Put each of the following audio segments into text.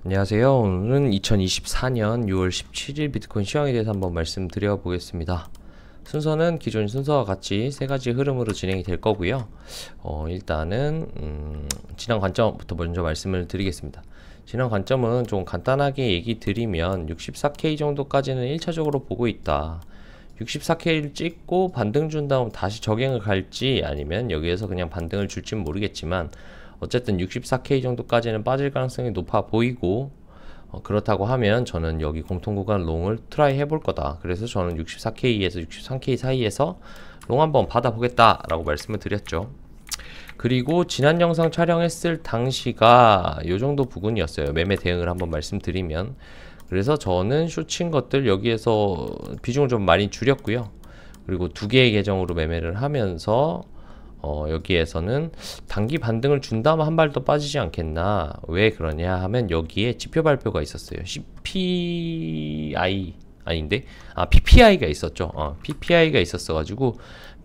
안녕하세요. 오늘은 2024년 6월 17일 비트코인 시황에 대해서 한번 말씀드려 보겠습니다. 순서는 기존 순서와 같이 세 가지 흐름으로 진행이 될 거고요. 일단은 지난 관점부터 먼저 말씀을 드리겠습니다. 지난 관점은 좀 간단하게 얘기 드리면 64K 정도까지는 1차적으로 보고 있다. 64K를 찍고 반등 준 다음 다시 저갱을 갈지 아니면 여기에서 그냥 반등을 줄지는 모르겠지만 어쨌든 64K 정도까지는 빠질 가능성이 높아 보이고 그렇다고 하면 저는 여기 공통구간 롱을 트라이 해볼 거다. 그래서 저는 64K에서 63K 사이에서 롱 한번 받아보겠다 라고 말씀을 드렸죠. 그리고 지난 영상 촬영했을 당시가 요정도 부근이었어요. 매매 대응을 한번 말씀드리면, 그래서 저는 숏친 것들 여기에서 비중을 좀 많이 줄였고요. 그리고 두 개의 계정으로 매매를 하면서 여기에서는 단기 반등을 준 다음 한 발 더 빠지지 않겠나. 왜 그러냐 하면 여기에 지표 발표가 있었어요. CPI 아닌데 PPI가 있었죠. PPI가 있었어 가지고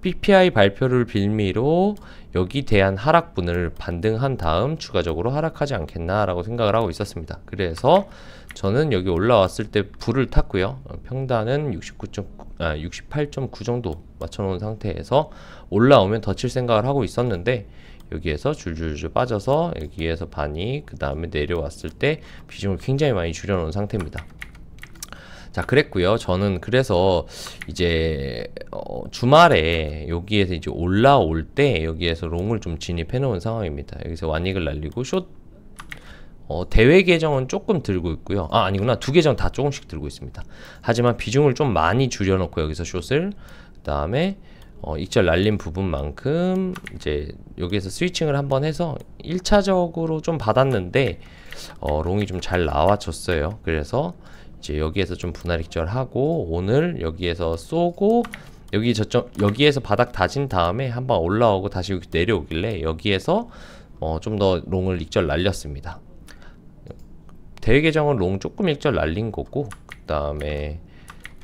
PPI 발표를 빌미로 여기 대한 하락분을 반등한 다음 추가적으로 하락하지 않겠나 라고 생각을 하고 있었습니다. 그래서 저는 여기 올라왔을 때 불을 탔고요. 평단은 68.9 정도 맞춰놓은 상태에서 올라오면 더 칠 생각을 하고 있었는데 여기에서 줄줄줄 빠져서 여기에서 반이 그 다음에 내려왔을 때 비중을 굉장히 많이 줄여놓은 상태입니다. 자, 그랬고요. 저는 그래서 이제 주말에 여기에서 이제 올라올 때 여기에서 롱을 좀 진입해 놓은 상황입니다. 여기서 완익을 날리고 숏 대회 계정은 조금 들고 있고요. 아니구나. 두 계정 다 조금씩 들고 있습니다. 하지만 비중을 좀 많이 줄여놓고 여기서 숏을, 그 다음에 익절 날린 부분만큼 이제 여기에서 스위칭을 한번 해서 1차적으로 좀 받았는데 롱이 좀 잘 나와줬어요. 그래서 이제 여기에서 좀 분할 익절하고 오늘 여기에서 쏘고 여기에서 바닥 다진 다음에 한번 올라오고 다시 여기 내려오길래 여기에서 좀 더 롱을 익절 날렸습니다. 대회 계정은 롱 조금 익절 날린 거고, 그 다음에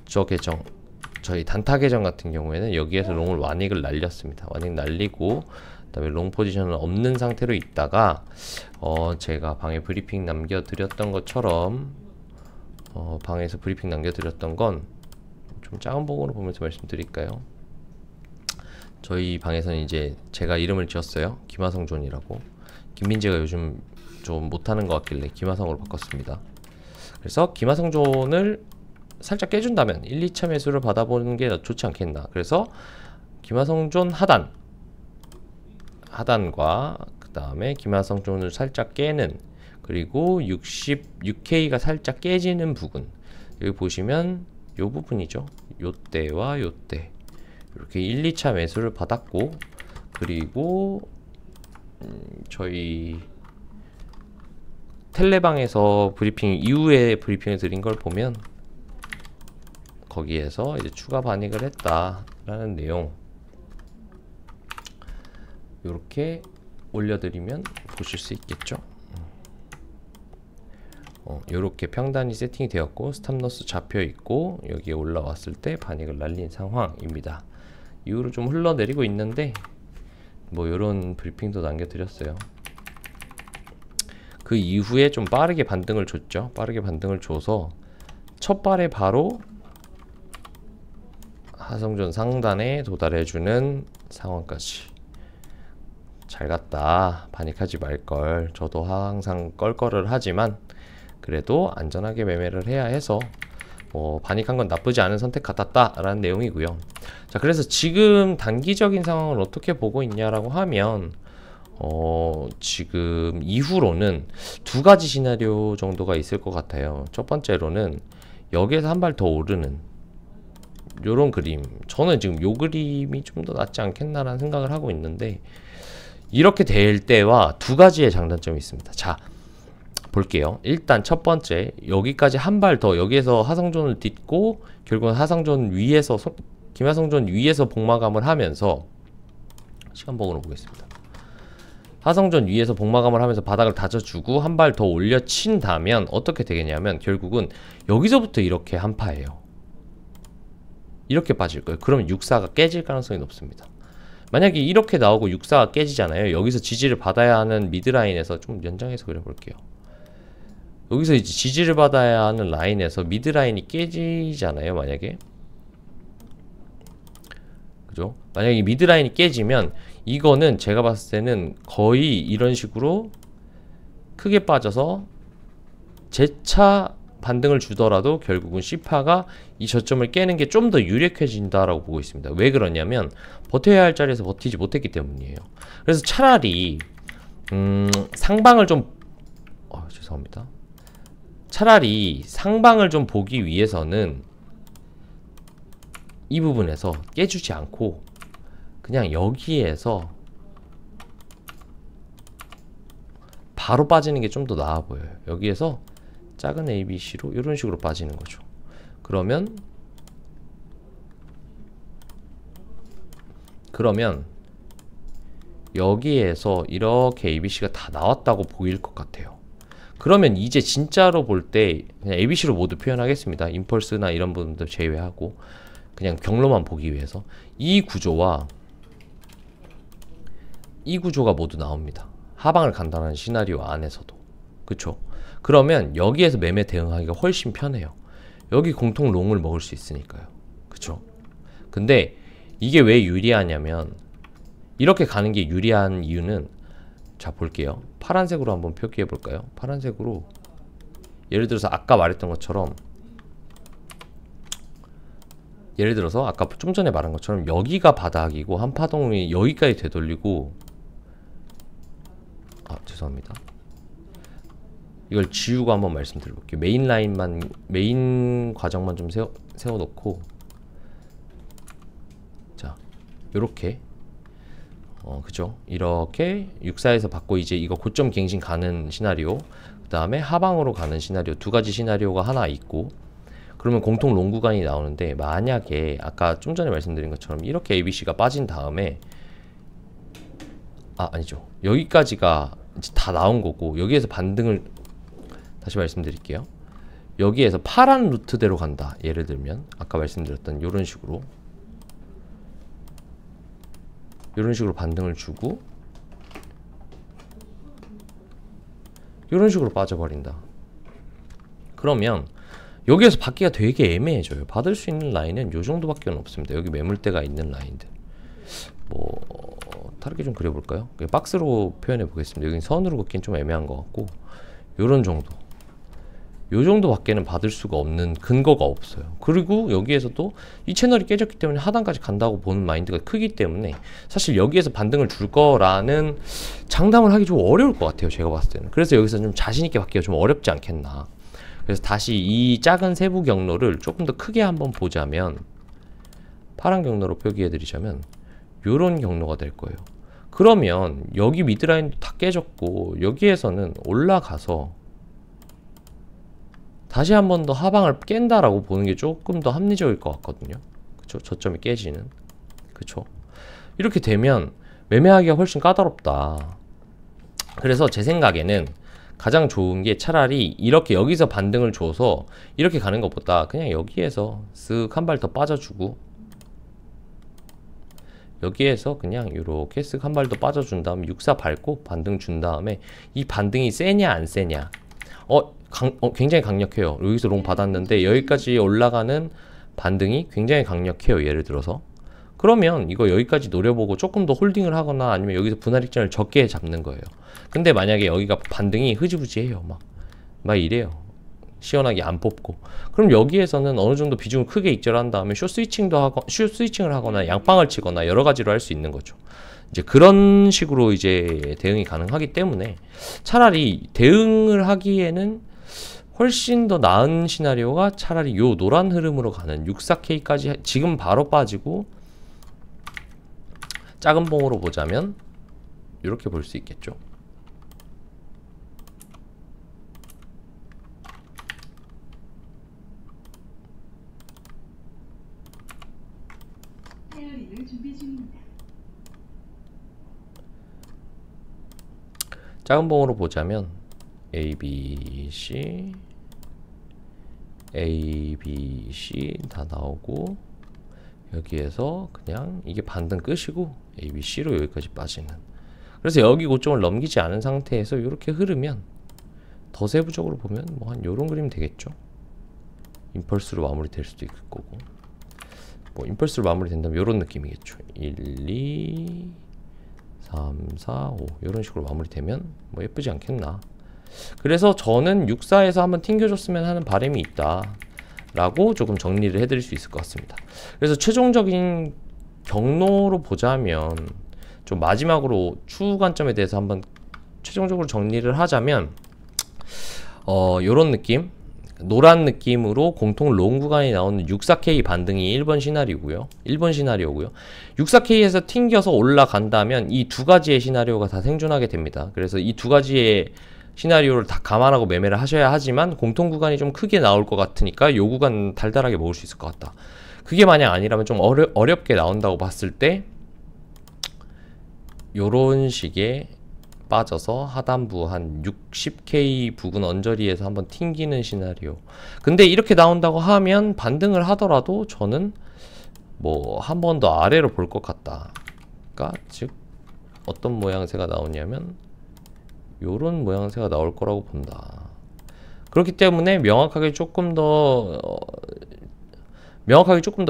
저 계정 저희 단타 계정 같은 경우에는 여기에서 롱을 완익을 날렸습니다. 완익 날리고 그 다음에 롱 포지션은 없는 상태로 있다가 제가 방에 브리핑 남겨드렸던 것처럼 방에서 브리핑 남겨드렸던 건 좀 작은 봉으로 보면서 말씀드릴까요? 저희 방에서는 이제 제가 이름을 지었어요. 김하성존이라고. 김민재가 요즘 좀 못하는 것 같길래 김하성으로 바꿨습니다. 그래서 김하성존을 살짝 깨준다면 1, 2차 매수를 받아보는 게 좋지 않겠나. 그래서 김하성존 하단과 그 다음에 김하성존을 살짝 깨는, 그리고 66K가 살짝 깨지는 부분, 여기 보시면 요 부분이죠. 요때와 요때 이렇게 1, 2차 매수를 받았고, 그리고 저희 텔레방에서 브리핑 이후에 브리핑을 드린 걸 보면 거기에서 이제 추가 반익을 했다라는 내용 이렇게 올려드리면 보실 수 있겠죠. 이렇게 평단이 세팅이 되었고 스탑로스 잡혀 있고 여기에 올라왔을 때 반익을 날린 상황입니다. 이후로 좀 흘러내리고 있는데 뭐 이런 브리핑도 남겨드렸어요. 그 이후에 좀 빠르게 반등을 줬죠. 빠르게 반등을 줘서 첫 발에 바로 하성존 상단에 도달해주는 상황까지. 잘 갔다. 파닉하지 말걸. 저도 항상 껄껄을 하지만 그래도 안전하게 매매를 해야 해서 파닉한 건 나쁘지 않은 선택 같았다 라는 내용이고요. 자, 그래서 지금 단기적인 상황을 어떻게 보고 있냐라고 하면 지금 이후로는 두 가지 시나리오 정도가 있을 것 같아요. 첫 번째로는 여기에서 한 발 더 오르는 요런 그림, 저는 지금 요 그림이 좀 더 낫지 않겠나라는 생각을 하고 있는데, 이렇게 될 때와 두 가지의 장단점이 있습니다. 자, 볼게요. 일단 첫 번째, 여기까지 한 발 더 여기에서 하성존을 딛고 결국은 하성존 위에서 김하성존 위에서 복마감을 하면서 시간봉으로 보겠습니다. 하성존 위에서 복마감을 하면서 바닥을 다져주고 한 발 더 올려친다면 어떻게 되겠냐면 결국은 여기서부터 이렇게 한파예요. 이렇게 빠질 거예요. 그러면 64가 깨질 가능성이 높습니다. 만약에 이렇게 나오고 64가 깨지잖아요. 여기서 지지를 받아야 하는 미드라인에서 좀 연장해서 그려볼게요. 여기서 이제 지지를 받아야 하는 라인에서 미드 라인이 깨지잖아요, 만약에. 그죠? 만약에 미드 라인이 깨지면 이거는 제가 봤을 때는 거의 이런 식으로 크게 빠져서 재차 반등을 주더라도 결국은 C파가 이 저점을 깨는 게 좀 더 유력해진다라고 보고 있습니다. 왜 그러냐면 버텨야 할 자리에서 버티지 못했기 때문이에요. 그래서 차라리 상방을 좀 죄송합니다. 차라리 상방을 좀 보기 위해서는 이 부분에서 깨주지 않고 그냥 여기에서 바로 빠지는 게 좀 더 나아 보여요. 여기에서 작은 ABC로 이런 식으로 빠지는 거죠. 그러면 여기에서 이렇게 ABC가 다 나왔다고 보일 것 같아요. 그러면 이제 진짜로 볼 때 그냥 ABC로 모두 표현하겠습니다. 임펄스나 이런 부분들 제외하고 그냥 경로만 보기 위해서 이 구조와 이 구조가 모두 나옵니다. 하방을 간다는 시나리오 안에서도. 그쵸? 그러면 여기에서 매매 대응하기가 훨씬 편해요. 여기 공통 롱을 먹을 수 있으니까요. 그쵸? 근데 이게 왜 유리하냐면 이렇게 가는 게 유리한 이유는 자 볼게요. 파란색으로 한번 표기해 볼까요? 파란색으로 예를 들어서 아까 말했던 것처럼 예를 들어서 아까 좀 전에 말한 것처럼 여기가 바닥이고 한파동이 여기까지 되돌리고 죄송합니다. 이걸 지우고 한번 말씀드려볼게요. 메인 라인만 메인 과정만 좀 세워놓고 자 요렇게 그죠? 이렇게 64에서 받고 이제 이거 고점 갱신 가는 시나리오 그 다음에 하방으로 가는 시나리오 두 가지 시나리오가 하나 있고 그러면 공통 롱 구간이 나오는데 만약에 아까 좀 전에 말씀드린 것처럼 이렇게 ABC가 빠진 다음에 아니죠. 여기까지가 이제 다 나온 거고 여기에서 반등을 다시 말씀드릴게요. 여기에서 파란 루트대로 간다. 예를 들면 아까 말씀드렸던 이런 식으로 반등을 주고 이런 식으로 빠져버린다. 그러면 여기에서 받기가 되게 애매해져요. 받을 수 있는 라인은 요 정도밖에 없습니다. 여기 매물대가 있는 라인들 뭐 다르게 좀 그려볼까요? 박스로 표현해 보겠습니다. 여기 선으로 긋긴 좀 애매한 것 같고 요런 정도 요 정도밖에는 받을 수가 없는 근거가 없어요. 그리고 여기에서도 이 채널이 깨졌기 때문에 하단까지 간다고 보는 마인드가 크기 때문에 사실 여기에서 반등을 줄 거라는 장담을 하기 좀 어려울 것 같아요. 제가 봤을 때는. 그래서 여기서 좀 자신있게 받기가 좀 어렵지 않겠나. 그래서 다시 이 작은 세부 경로를 조금 더 크게 한번 보자면 파란 경로로 표기해 드리자면 요런 경로가 될 거예요. 그러면 여기 미드라인도 다 깨졌고 여기에서는 올라가서 다시 한 번 더 하방을 깬다라고 보는 게 조금 더 합리적일 것 같거든요. 그쵸? 저점이 깨지는. 그쵸? 이렇게 되면 매매하기가 훨씬 까다롭다. 그래서 제 생각에는 가장 좋은 게 차라리 이렇게 여기서 반등을 줘서 이렇게 가는 것보다 그냥 여기에서 쓱 한 발 더 빠져주고 여기에서 그냥 이렇게 쓱 한 발 더 빠져준 다음에 64 밟고 반등 준 다음에 이 반등이 세냐 안 세냐 굉장히 강력해요. 여기서 롱 받았는데 여기까지 올라가는 반등이 굉장히 강력해요. 예를 들어서 그러면 이거 여기까지 노려보고 조금 더 홀딩을 하거나 아니면 여기서 분할 익전을 적게 잡는 거예요. 근데 만약에 여기가 반등이 흐지부지해요. 막 이래요. 시원하게 안 뽑고 그럼 여기에서는 어느 정도 비중을 크게 익절한 다음에 숏 스위칭을 하거나 양방을 치거나 여러 가지로 할 수 있는 거죠. 이제 그런 식으로 이제 대응이 가능하기 때문에 차라리 대응을 하기에는 훨씬 더 나은 시나리오가 차라리 요 노란 흐름으로 가는 64K까지 지금 바로 빠지고 작은 봉으로 보자면 이렇게 볼 수 있겠죠. 작은 봉으로 보자면 ABC 다 나오고 여기에서 그냥 이게 반등 끝이고 ABC로 여기까지 빠지는. 그래서 여기 고점을 넘기지 않은 상태에서 이렇게 흐르면 더 세부적으로 보면 뭐 한 요런 그림 되겠죠. 임펄스로 마무리 될 수도 있을 거고, 뭐 임펄스로 마무리 된다면 요런 느낌이겠죠. 1, 2, 3, 4, 5 요런 식으로 마무리되면 뭐 예쁘지 않겠나. 그래서 저는 6사에서 한번 튕겨줬으면 하는 바람이 있다 라고 조금 정리를 해드릴 수 있을 것 같습니다. 그래서 최종적인 경로로 보자면, 좀 마지막으로 추후 관점에 대해서 한번 최종적으로 정리를 하자면, 요런 느낌, 노란 느낌으로 공통 롱 구간이 나오는 64K 반등이 1번 시나리오고요. 1번 시나리오고요. 64K에서 튕겨서 올라간다면 이 두 가지의 시나리오가 다 생존하게 됩니다. 그래서 이 두 가지의 시나리오를 다 감안하고 매매를 하셔야 하지만, 공통 구간이 좀 크게 나올 것 같으니까 요 구간 달달하게 먹을 수 있을 것 같다. 그게 만약 아니라면 좀 어렵게 나온다고 봤을 때 요런 식의 빠져서 하단부 한 60K 부근 언저리에서 한번 튕기는 시나리오. 근데 이렇게 나온다고 하면 반등을 하더라도 저는 뭐 한 번 더 아래로 볼 것 같다. 그러니까 즉 어떤 모양새가 나오냐면 요런 모양새가 나올 거라고 본다. 그렇기 때문에 명확하게 조금 더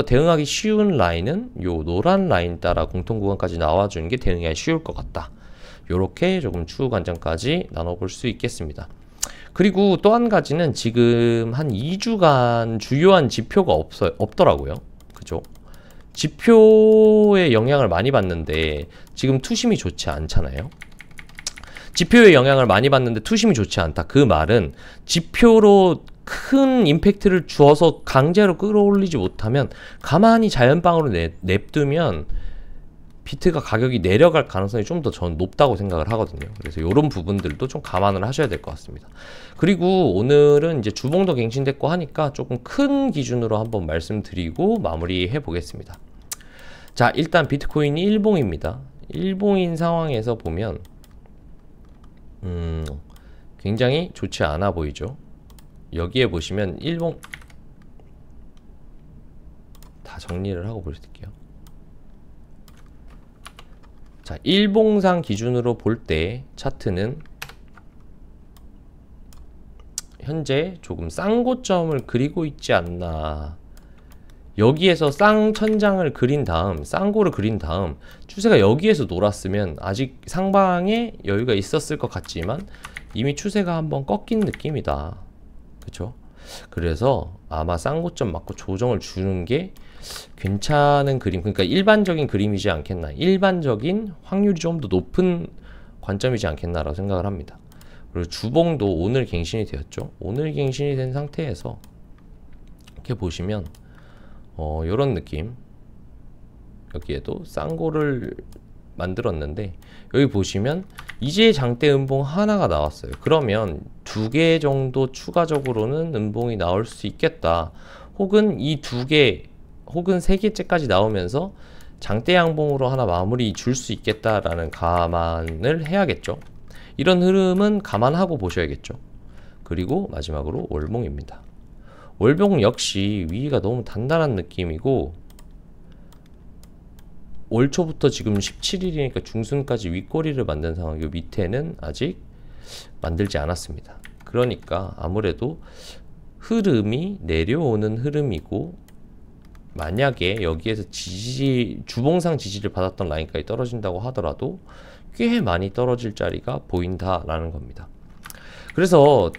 대응하기 쉬운 라인은 요 노란 라인 따라 공통 구간까지 나와주는 게 대응하기 쉬울 것 같다. 요렇게 조금 추후 관점까지 나눠볼 수 있겠습니다. 그리고 또 한 가지는 지금 한 2주간 주요한 지표가 없더라고요. 그죠? 지표의 영향을 많이 받는데 지금 투심이 좋지 않잖아요. 지표의 영향을 많이 받는데 투심이 좋지 않다. 그 말은 지표로 큰 임팩트를 주어서 강제로 끌어올리지 못하면 가만히 자연방으로 냅두면 비트가 가격이 내려갈 가능성이 좀 더 저는 높다고 생각을 하거든요. 그래서 이런 부분들도 좀 감안을 하셔야 될 것 같습니다. 그리고 오늘은 이제 주봉도 갱신됐고 하니까 조금 큰 기준으로 한번 말씀드리고 마무리해 보겠습니다. 자, 일단 비트코인이 일봉입니다. 일봉인 상황에서 보면 굉장히 좋지 않아 보이죠. 여기에 보시면 일봉 다 정리를 하고 보여드릴게요. 자, 일봉상 기준으로 볼 때 차트는 현재 조금 쌍고점을 그리고 있지 않나. 여기에서 쌍천장을 그린 다음, 쌍고를 그린 다음 추세가 여기에서 놀았으면 아직 상방에 여유가 있었을 것 같지만 이미 추세가 한번 꺾인 느낌이다. 그쵸? 그래서 아마 쌍고점 맞고 조정을 주는 게 괜찮은 그림, 그러니까 일반적인 그림이지 않겠나, 일반적인 확률이 좀 더 높은 관점이지 않겠나라고 생각을 합니다. 그리고 주봉도 오늘 갱신이 되었죠. 오늘 갱신이 된 상태에서 이렇게 보시면 요런 느낌, 여기에도 쌍고를 만들었는데 여기 보시면 이제 장대 음봉 하나가 나왔어요. 그러면 2개 정도 추가적으로는 음봉이 나올 수 있겠다. 혹은 이 2개 혹은 3개째까지 나오면서 장대 양봉으로 하나 마무리 줄 수 있겠다라는 감안을 해야겠죠. 이런 흐름은 감안하고 보셔야겠죠. 그리고 마지막으로 월봉입니다. 월봉 역시 위가 너무 단단한 느낌이고 올 초부터 지금 17일이니까 중순까지 윗꼬리를 만든 상황, 요 밑에는 아직 만들지 않았습니다. 그러니까 아무래도 흐름이 내려오는 흐름이고, 만약에 여기에서 주봉상 지지를 받았던 라인까지 떨어진다고 하더라도 꽤 많이 떨어질 자리가 보인다라는 겁니다. 그래서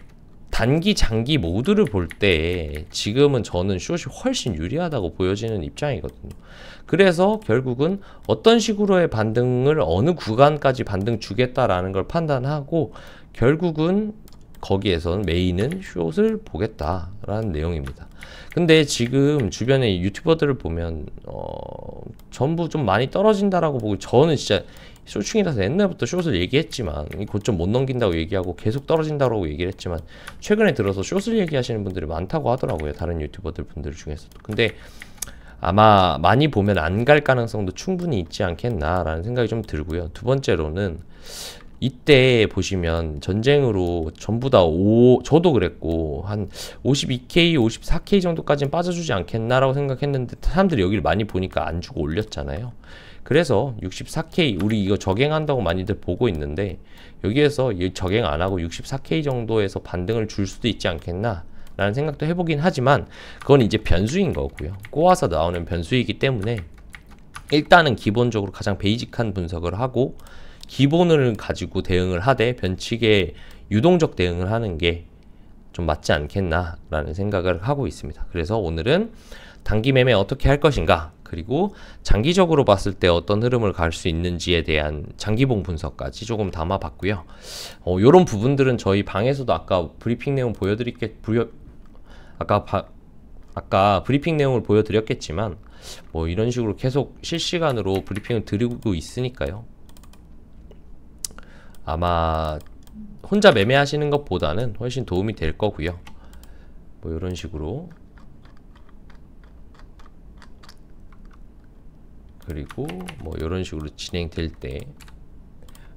단기, 장기 모두를 볼 때 지금은 저는 숏이 훨씬 유리하다고 보여지는 입장이거든요. 그래서 결국은 어떤 식으로의 반등을 어느 구간까지 반등 주겠다라는 걸 판단하고 결국은 거기에선 메인은 숏을 보겠다라는 내용입니다. 근데 지금 주변에 유튜버들을 보면 전부 좀 많이 떨어진다라고 보고, 저는 진짜 숏충이라서 옛날부터 숏을 얘기했지만 고점 못 넘긴다고 얘기하고 계속 떨어진다고 얘기를 했지만 최근에 들어서 숏을 얘기하시는 분들이 많다고 하더라고요. 다른 유튜버들 분들 중에서도. 근데 아마 많이 보면 안 갈 가능성도 충분히 있지 않겠나라는 생각이 좀 들고요. 두 번째로는 이때 보시면 전쟁으로 전부 다 저도 그랬고 한 52K, 54K 정도까지는 빠져주지 않겠나라고 생각했는데 사람들이 여기를 많이 보니까 안 주고 올렸잖아요. 그래서 64K 우리 이거 적행한다고 많이들 보고 있는데 여기에서 적행 안 하고 64K 정도에서 반등을 줄 수도 있지 않겠나 라는 생각도 해보긴 하지만 그건 이제 변수인 거고요. 꼬아서 나오는 변수이기 때문에 일단은 기본적으로 가장 베이직한 분석을 하고 기본을 가지고 대응을 하되 변칙에 유동적 대응을 하는 게 좀 맞지 않겠나 라는 생각을 하고 있습니다. 그래서 오늘은 단기 매매 어떻게 할 것인가, 그리고 장기적으로 봤을 때 어떤 흐름을 갈 수 있는지에 대한 장기봉 분석까지 조금 담아봤고요. 요런 부분들은 저희 방에서도 아까 브리핑 내용 아까 브리핑 내용을 보여드렸겠지만 뭐 이런 식으로 계속 실시간으로 브리핑을 드리고 있으니까요. 아마 혼자 매매하시는 것보다는 훨씬 도움이 될 거고요. 뭐 이런 식으로, 그리고 뭐 이런 식으로 진행될 때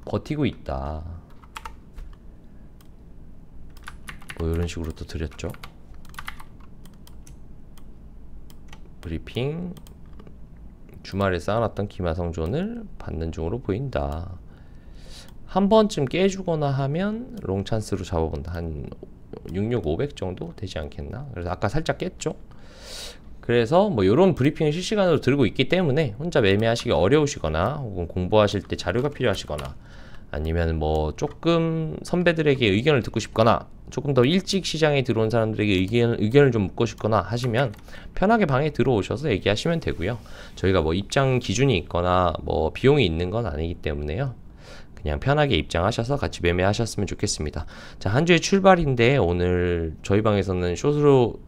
버티고 있다, 뭐 이런 식으로 또 드렸죠. 브리핑 주말에 쌓아놨던 기마성존을 받는 중으로 보인다. 한 번쯤 깨주거나 하면 롱찬스로 잡아본다. 한 66500 정도 되지 않겠나. 그래서 아까 살짝 깼죠. 그래서 뭐 이런 브리핑을 실시간으로 들고 있기 때문에 혼자 매매하시기 어려우시거나 혹은 공부하실 때 자료가 필요하시거나 아니면 뭐 조금 선배들에게 의견을 듣고 싶거나 조금 더 일찍 시장에 들어온 사람들에게 의견을 좀 묻고 싶거나 하시면 편하게 방에 들어오셔서 얘기하시면 되고요. 저희가 뭐 입장 기준이 있거나 뭐 비용이 있는 건 아니기 때문에요. 그냥 편하게 입장하셔서 같이 매매하셨으면 좋겠습니다. 자, 한 주의 출발인데 오늘 저희 방에서는 숏으로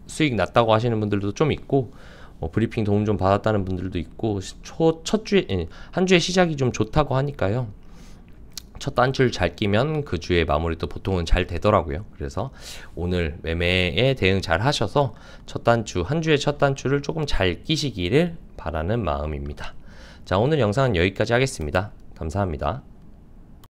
수익 났다고 하시는 분들도 좀 있고 브리핑 도움 좀 받았다는 분들도 있고 한 주의 시작이 좀 좋다고 하니까요. 첫 단추를 잘 끼면 그 주의 마무리도 보통은 잘 되더라고요. 그래서 오늘 매매에 대응 잘 하셔서 한 주의 첫 단추를 조금 잘 끼시기를 바라는 마음입니다. 자, 오늘 영상은 여기까지 하겠습니다. 감사합니다.